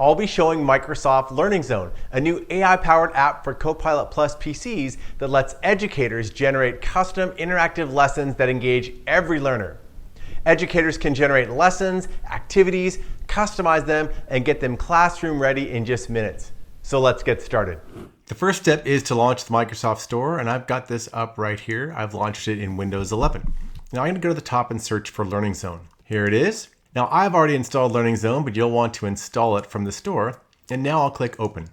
I'll be showing Microsoft Learning Zone, a new AI-powered app for Copilot PCs that lets educators generate custom interactive lessons that engage every learner. Educators can generate lessons, activities, customize them, and get them classroom ready in just minutes. So let's get started. The first step is to launch the Microsoft Store, and I've got this up right here. I've launched it in Windows 11. Now I'm going to go to the top and search for Learning Zone. Here it is. Now I've already installed Learning Zone, but you'll want to install it from the store. And now I'll click Open.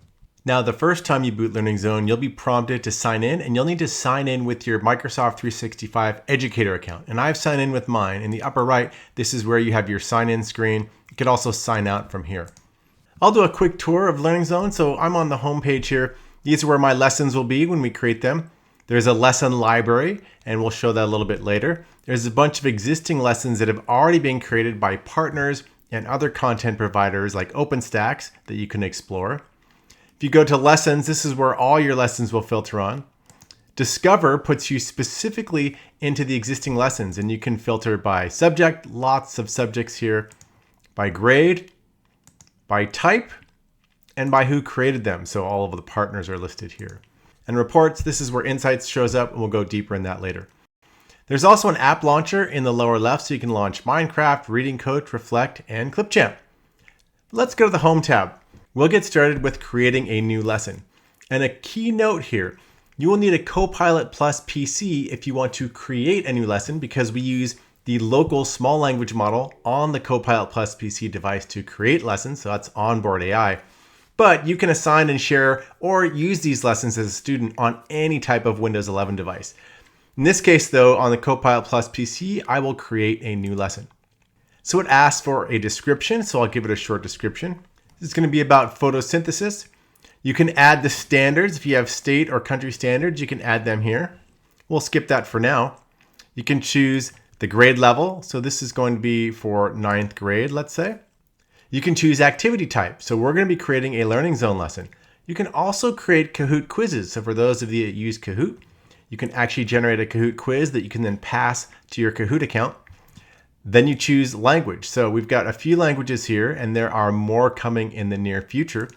Now the first time you boot Learning Zone, you'll be prompted to sign in, and you'll need to sign in with your Microsoft 365 Educator account. And I've signed in with mine. In the upper right, this is where you have your sign in screen. You can also sign out from here. I'll do a quick tour of Learning Zone. So I'm on the home page here. These are where my lessons will be when we create them. There's a lesson library, and we'll show that a little bit later. There's a bunch of existing lessons that have already been created by partners and other content providers like OpenStax that you can explore. If you go to lessons, this is where all your lessons will filter on. Discover puts you specifically into the existing lessons, and you can filter by subject, lots of subjects here, by grade, by type, and by who created them. So all of the partners are listed here. And reports, this is where Insights shows up, and we'll go deeper in that later. There's also an app launcher in the lower left, so you can launch Minecraft, Reading Coach, Reflect, and Clipchamp. Let's go to the Home tab. We'll get started with creating a new lesson. And a key note here, you will need a Copilot PC if you want to create a new lesson, because we use the local small language model on the Copilot PC device to create lessons, so that's onboard AI. But you can assign and share or use these lessons as a student on any type of Windows 11 device. In this case, though, on the Copilot PC, I will create a new lesson. So it asks for a description, so I'll give it a short description. This is going to be about photosynthesis. You can add the standards. If you have state or country standards, you can add them here. We'll skip that for now. You can choose the grade level. So this is going to be for 9th grade, let's say. You can choose activity type. So we're going to be creating a Learning Zone lesson. You can also create Kahoot quizzes. So for those of you that use Kahoot, you can actually generate a Kahoot quiz that you can then pass to your Kahoot account. Then you choose language. So we've got a few languages here, and there are more coming in the near future.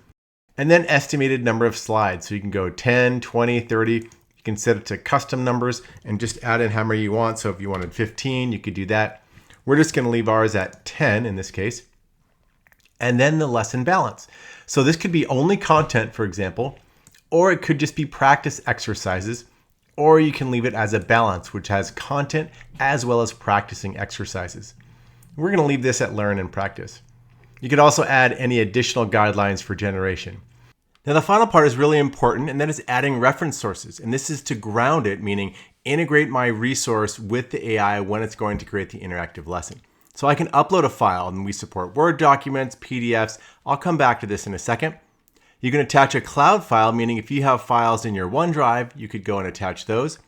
And then estimated number of slides. So you can go 10, 20, 30. You can set it to custom numbers and just add in how many you want. So if you wanted 15, you could do that. We're just going to leave ours at 10 in this case. And then the lesson balance. So this could be only content, for example, or it could just be practice exercises, or you can leave it as a balance, which has content as well as practicing exercises. We're going to leave this at learn and practice. You could also add any additional guidelines for generation. Now the final part is really important, and that is adding reference sources. And this is to ground it, meaning integrate my resource with the AI when it's going to create the interactive lesson. So I can upload a file, and we support Word documents, PDFs. I'll come back to this in a second. You can attach a cloud file, meaning if you have files in your OneDrive, you could go and attach those.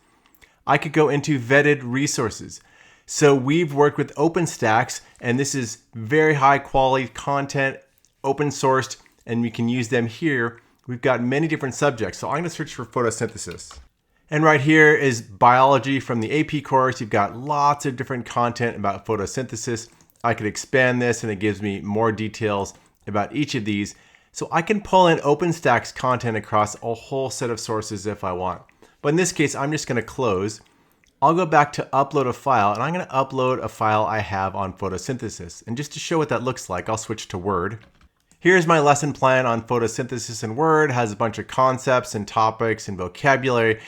I could go into vetted resources. So we've worked with OpenStax, and this is very high quality content, open sourced, and we can use them here. We've got many different subjects. So I'm going to search for photosynthesis. And right here is biology from the AP course. You've got lots of different content about photosynthesis. I could expand this, and it gives me more details about each of these. So I can pull in OpenStax content across a whole set of sources if I want. But in this case, I'm just going to close. I'll go back to upload a file, and I'm going to upload a file I have on photosynthesis. And just to show what that looks like, I'll switch to Word. Here's my lesson plan on photosynthesis in Word. It has a bunch of concepts and topics and vocabulary.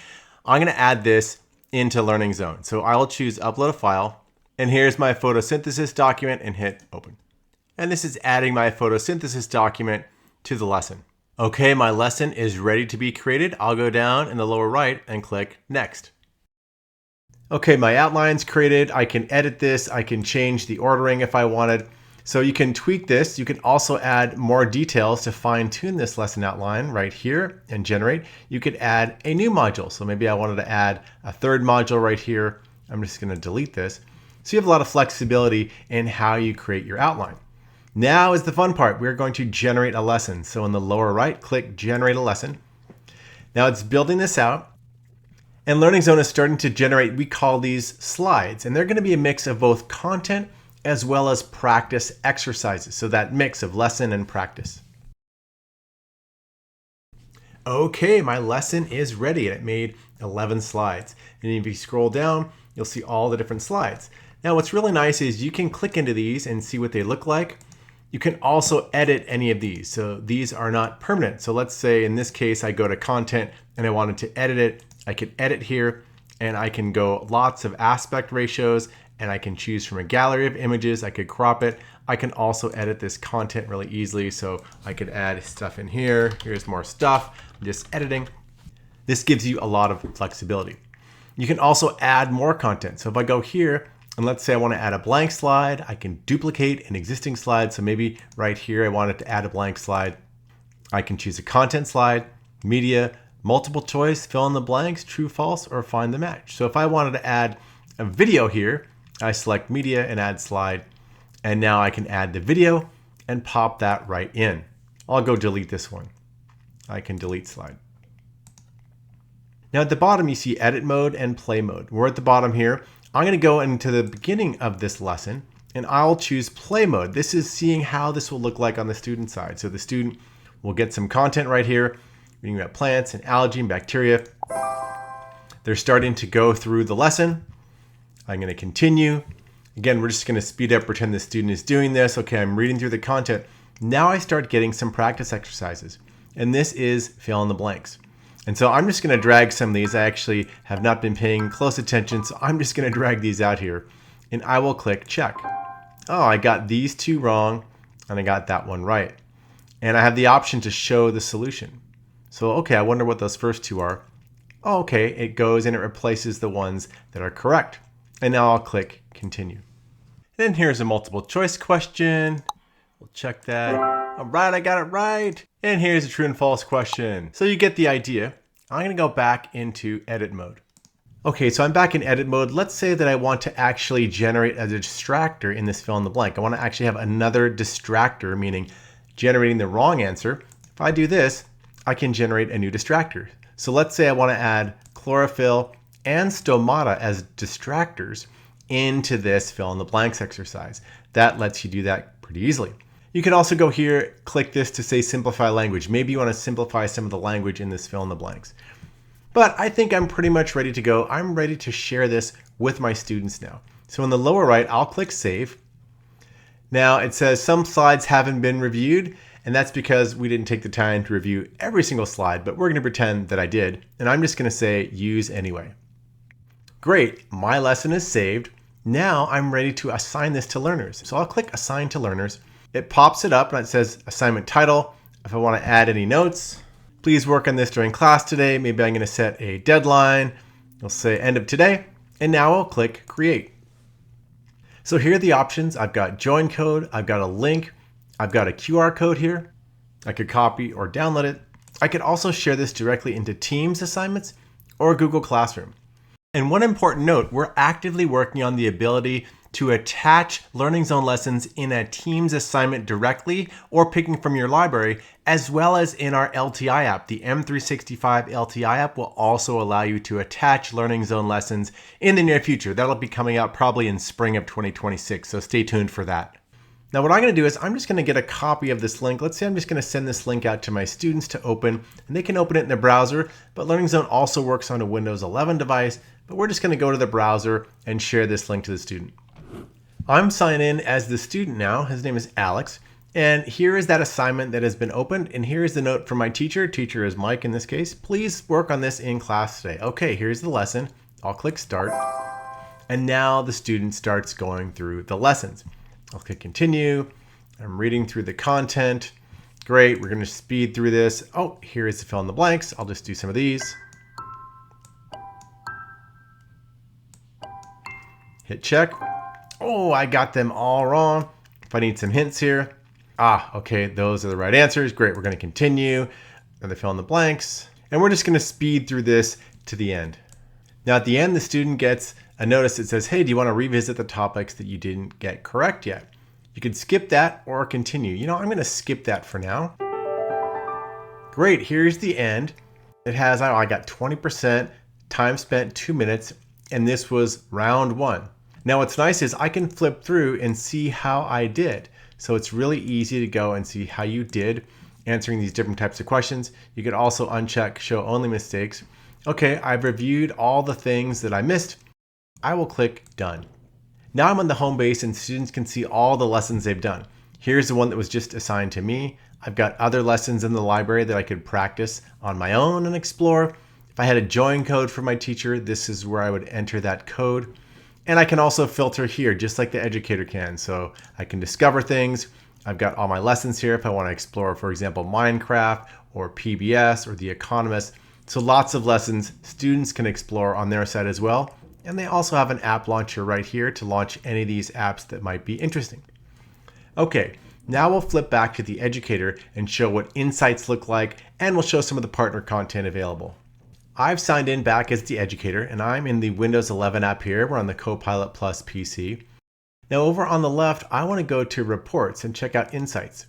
I'm going to add this into Learning Zone. So I'll choose upload a file, and here's my photosynthesis document, and hit open. And this is adding my photosynthesis document to the lesson. Okay, my lesson is ready to be created. I'll go down in the lower right and click next. Okay, my outline's created. I can edit this. I can change the ordering if I wanted. So you can tweak this. You can also add more details to fine tune this lesson outline right here and generate. You could add a new module. So maybe I wanted to add a third module right here. I'm just going to delete this. So you have a lot of flexibility in how you create your outline. Now is the fun part. We're going to generate a lesson. So in the lower right, click generate a lesson. Now it's building this out. And Learning Zone is starting to generate, we call these slides. And they're going to be a mix of both content as well as practice exercises. So that mix of lesson and practice. Okay, my lesson is ready, and it made 11 slides. And if you scroll down, you'll see all the different slides. Now, what's really nice is you can click into these and see what they look like. You can also edit any of these. So these are not permanent. So let's say in this case, I go to content and I wanted to edit it. I can edit here and I can go lots of aspect ratios and I can choose from a gallery of images. I could crop it. I can also edit this content really easily. So I could add stuff in here. Here's more stuff. I'm just editing. This gives you a lot of flexibility. You can also add more content. So if I go here, and let's say I want to add a blank slide, I can duplicate an existing slide. So maybe right here, I wanted to add a blank slide. I can choose a content slide, media, multiple choice, fill in the blanks, true, false, or find the match. So if I wanted to add a video here, I select media and add slide. And now I can add the video and pop that right in. I'll go delete this one. I can delete slide. Now at the bottom, you see edit mode and play mode. We're at the bottom here. I'm going to go into the beginning of this lesson and I'll choose play mode. This is seeing how this will look like on the student side. So the student will get some content right here, reading about plants and algae and bacteria. They're starting to go through the lesson. I'm going to continue. Again, we're just going to speed up, pretend the student is doing this. Okay, I'm reading through the content. Now I start getting some practice exercises. And this is fill in the blanks. And so I'm just going to drag some of these. I actually have not been paying close attention, so I'm just going to drag these out here. And I will click check. Oh, I got these two wrong, and I got that one right. And I have the option to show the solution. So, okay, I wonder what those first two are. Oh, okay, it goes and it replaces the ones that are correct. And now I'll click continue. Then here's a multiple choice question. We'll check that. All right, I got it right. And here's a true and false question. So you get the idea. I'm going to go back into edit mode. Okay, so I'm back in edit mode. Let's say that I want to actually generate a distractor in this fill in the blank. I want to actually have another distractor, meaning generating the wrong answer. If I do this, I can generate a new distractor. So let's say I want to add chlorophyll and stomata as distractors into this fill in the blanks exercise. That lets you do that pretty easily. You can also go here, click this to say simplify language. Maybe you want to simplify some of the language in this fill in the blanks. But I think I'm pretty much ready to go. I'm ready to share this with my students now. So in the lower right, I'll click save. Now it says some slides haven't been reviewed, and that's because we didn't take the time to review every single slide, but we're going to pretend that I did. And I'm just going to say use anyway. Great, my lesson is saved. Now I'm ready to assign this to learners. So I'll click assign to learners. It pops it up and it says assignment title. If I want to add any notes, please work on this during class today. Maybe I'm going to set a deadline. I'll say end of today. And now I'll click create. So here are the options. I've got join code. I've got a link. I've got a QR code here. I could copy or download it. I could also share this directly into Teams assignments or Google Classroom. And one important note, we're actively working on the ability to attach Learning Zone lessons in a Teams assignment directly or picking from your library, as well as in our LTI app. The M365 LTI app will also allow you to attach Learning Zone lessons in the near future. That'll be coming out probably in spring of 2026, so stay tuned for that. Now what I'm going to do is I'm just going to get a copy of this link. Let's say I'm just going to send this link out to my students to open, and they can open it in their browser, but Learning Zone also works on a Windows 11 device, but we're just going to go to the browser and share this link to the student. I'm signed in as the student now. His name is Alex. And here is that assignment that has been opened. And here is the note from my teacher. Teacher is Mike in this case. Please work on this in class today. Okay, here's the lesson. I'll click start. And now the student starts going through the lessons. I'll click continue. I'm reading through the content. Great, we're going to speed through this. Oh, here is the fill in the blanks. I'll just do some of these. Hit check. Oh, I got them all wrong. If I need some hints here. Okay, those are the right answers. Great, we're going to continue. And they fill in the blanks. And we're just going to speed through this to the end. Now at the end, the student gets a notice that says, hey, do you want to revisit the topics that you didn't get correct yet? You could skip that or continue. You know, I'm going to skip that for now. Great, here's the end. It has, I got 20%, time spent 2 minutes, and this was round 1. Now what's nice is I can flip through and see how I did. So it's really easy to go and see how you did answering these different types of questions. You could also uncheck show only mistakes. Okay, I've reviewed all the things that I missed. I will click done. Now I'm on the home base and students can see all the lessons they've done. Here's the one that was just assigned to me. I've got other lessons in the library that I could practice on my own and explore. If I had a join code for my teacher, this is where I would enter that code. And I can also filter here, just like the educator can. So I can discover things. I've got all my lessons here if I want to explore, for example, Minecraft or PBS or The Economist. So lots of lessons students can explore on their side as well. And they also have an app launcher right here to launch any of these apps that might be interesting. Okay, now we'll flip back to the educator and show what insights look like, and we'll show some of the partner content available. I've signed in back as the educator, and I'm in the Windows 11 app here. We're on the Copilot PC. Now over on the left, I want to go to reports and check out insights.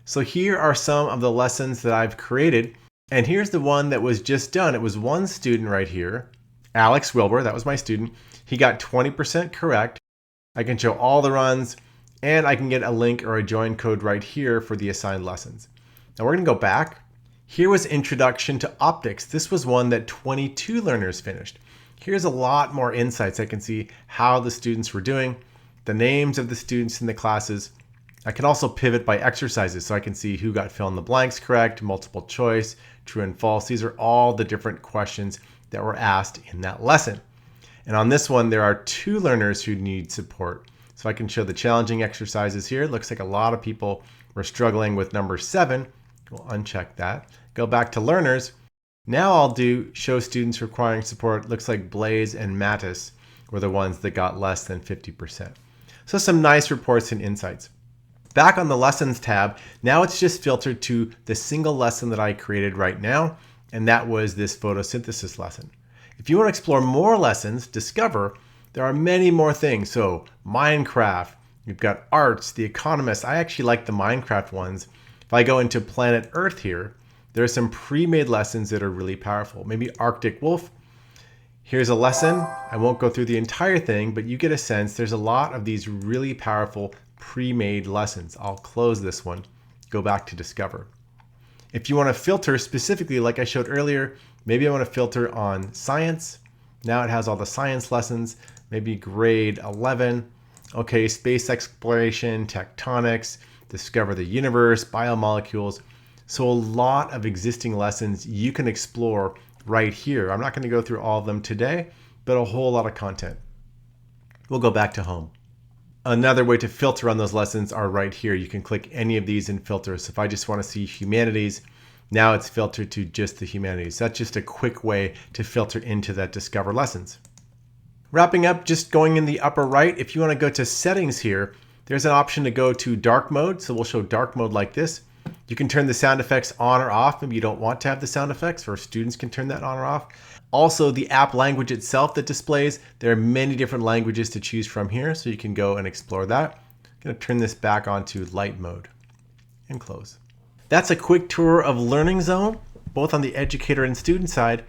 So here are some of the lessons that I've created. And here's the one that was just done. It was one student right here, Alex Wilbur, that was my student. He got 20% correct. I can show all the runs, and I can get a link or a join code right here for the assigned lessons. Now we're going to go back. Here was Introduction to Optics. This was one that 22 learners finished. Here's a lot more insights. I can see how the students were doing, the names of the students in the classes. I can also pivot by exercises, so I can see who got fill in the blanks correct, multiple choice, true and false. These are all the different questions that were asked in that lesson. And on this one, there are 2 learners who need support. So I can show the challenging exercises here. It looks like a lot of people were struggling with number 7. We'll uncheck that. Go back to learners. Now I'll do show students requiring support. Looks like Blaze and Mattis were the ones that got less than 50%. So some nice reports and insights. Back on the lessons tab, now it's just filtered to the single lesson that I created right now, and that was this photosynthesis lesson. If you want to explore more lessons, discover, there are many more things. So Minecraft, you've got arts, The Economist. I actually like the Minecraft ones. If I go into Planet Earth here, there are some pre-made lessons that are really powerful. Maybe Arctic Wolf. Here's a lesson. I won't go through the entire thing, but you get a sense there's a lot of these really powerful pre-made lessons. I'll close this one, go back to Discover. If you want to filter specifically, like I showed earlier, maybe I want to filter on science. Now it has all the science lessons, maybe grade 11. Okay, space exploration, tectonics, discover the universe, biomolecules. So a lot of existing lessons you can explore right here. I'm not going to go through all of them today, but a whole lot of content. We'll go back to home. Another way to filter on those lessons are right here. You can click any of these and filter. So if I just want to see humanities, now it's filtered to just the humanities. That's just a quick way to filter into that Discover lessons. Wrapping up, just going in the upper right, if you want to go to settings here, there's an option to go to dark mode. So we'll show dark mode like this. You can turn the sound effects on or off. Maybe you don't want to have the sound effects, or students can turn that on or off. Also, the app language itself that displays, there are many different languages to choose from here, so you can go and explore that. I'm going to turn this back onto light mode and close. That's a quick tour of Learning Zone, both on the educator and student side.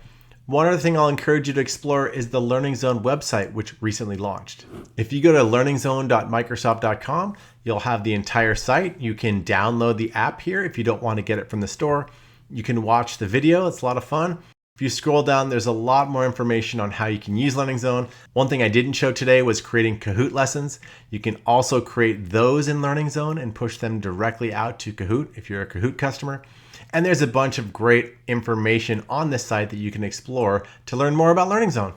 One other thing I'll encourage you to explore is the Learning Zone website, which recently launched. If you go to learningzone.microsoft.com, you'll have the entire site. You can download the app here if you don't want to get it from the store. You can watch the video. It's a lot of fun. If you scroll down, there's a lot more information on how you can use Learning Zone. One thing I didn't show today was creating Kahoot lessons. You can also create those in Learning Zone and push them directly out to Kahoot if you're a Kahoot customer. And there's a bunch of great information on this site that you can explore to learn more about Learning Zone.